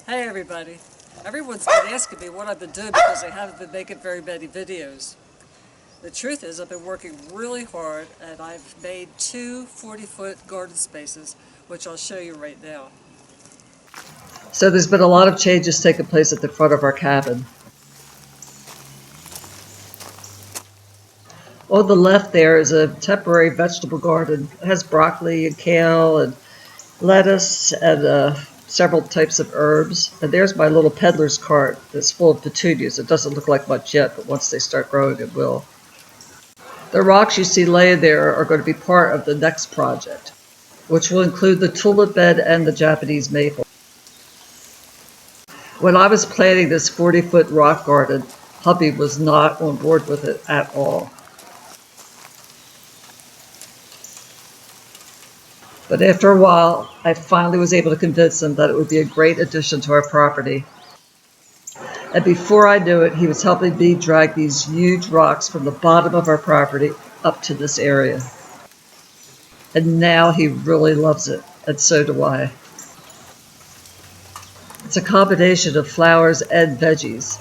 Hey everybody. Everyone's been asking me what I've been doing because I haven't been making very many videos. The truth is I've been working really hard and I've made two 40-foot garden spaces, which I'll show you right now. So there's been a lot of changes taking place at the front of our cabin. On the left there is a temporary vegetable garden. It has broccoli and kale and lettuce and several types of herbs. And there's my little peddler's cart that's full of petunias. It doesn't look like much yet, but once they start growing, it will. The rocks you see laying there are going to be part of the next project, which will include the tulip bed and the Japanese maple. When I was planning this 40-foot rock garden, hubby was not on board with it at all. But after a while, I finally was able to convince him that it would be a great addition to our property. And before I knew it, he was helping me drag these huge rocks from the bottom of our property up to this area. And now he really loves it, and so do I. It's a combination of flowers and veggies.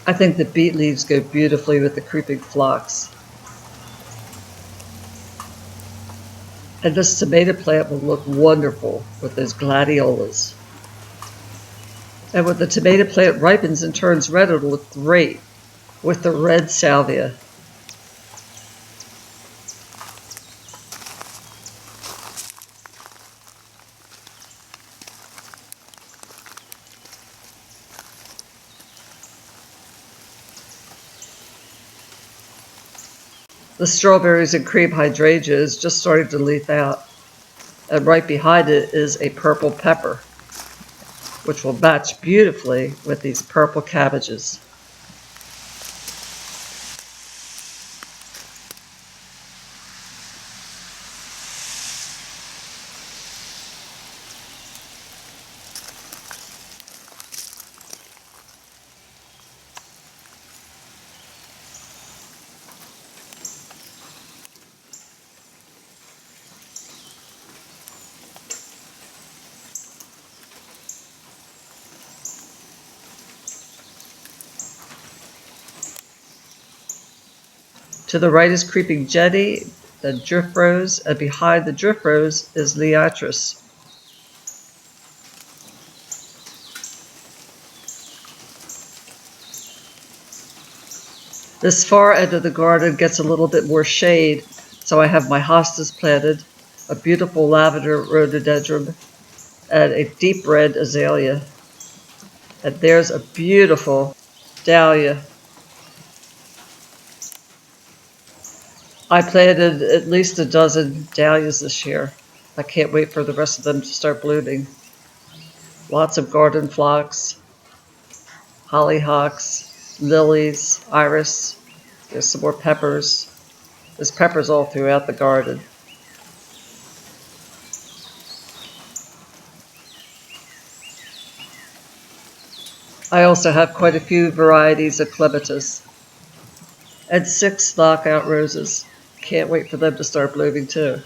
I think the beet leaves go beautifully with the creeping phlox. And this tomato plant will look wonderful with those gladiolas. And when the tomato plant ripens and turns red, it'll look great with the red salvia. The strawberries and cream hydrangea is just starting to leaf out. And right behind it is a purple pepper, which will match beautifully with these purple cabbages. To the right is creeping jenny, then drift rose, and behind the drift rose is liatris. This far end of the garden gets a little bit more shade, so I have my hostas planted, a beautiful lavender rhododendron, and a deep red azalea. And there's a beautiful dahlia. I planted at least a dozen dahlias this year. I can't wait for the rest of them to start blooming. Lots of garden phlox, hollyhocks, lilies, iris. There's some more peppers. There's peppers all throughout the garden. I also have quite a few varieties of clematis and 6 knockout roses. Can't wait for them to start blooming too.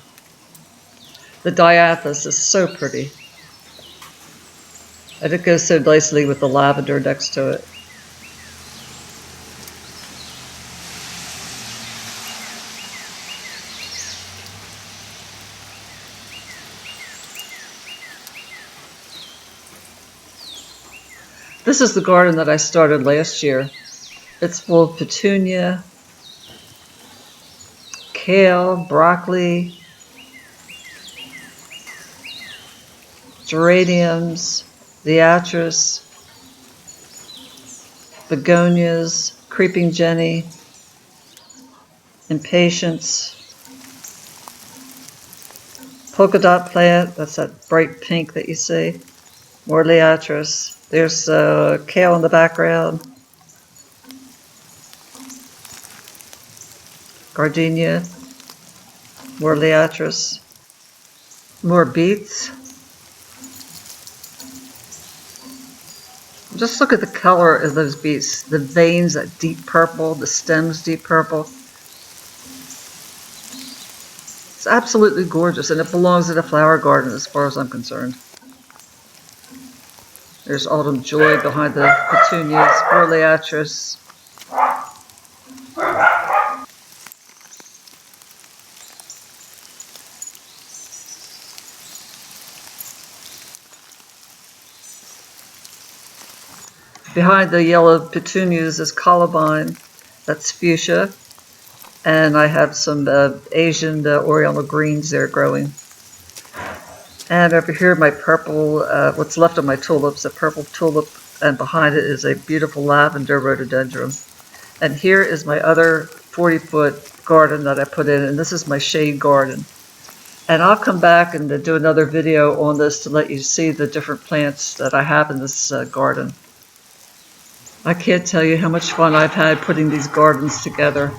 The dianthus is so pretty, and it goes so nicely with the lavender next to it. This is the garden that I started last year. It's full of petunia, kale, broccoli, geraniums, liatris, begonias, creeping jenny, impatiens, polka dot plant, that's that bright pink that you see, more liatris. There's kale in the background, gardenia, more liatris, more beets. Just look at the color of those beets. The veins, that deep purple, the stems deep purple. It's absolutely gorgeous, and it belongs in a flower garden as far as I'm concerned. There's Autumn Joy behind the petunias, Borleatris. Behind the yellow petunias is columbine, that's fuchsia, and I have some Asian oriental greens there growing. And over here, my purple, what's left of my tulips, a purple tulip, and behind it is a beautiful lavender rhododendron. And here is my other 40-foot garden that I put in, and this is my shade garden. And I'll come back and do another video on this to let you see the different plants that I have in this garden. I can't tell you how much fun I've had putting these gardens together.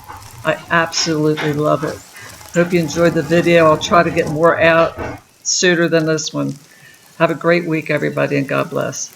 I absolutely love it. Hope you enjoyed the video. I'll try to get more out sooner than this one. Have a great week, everybody, and God bless.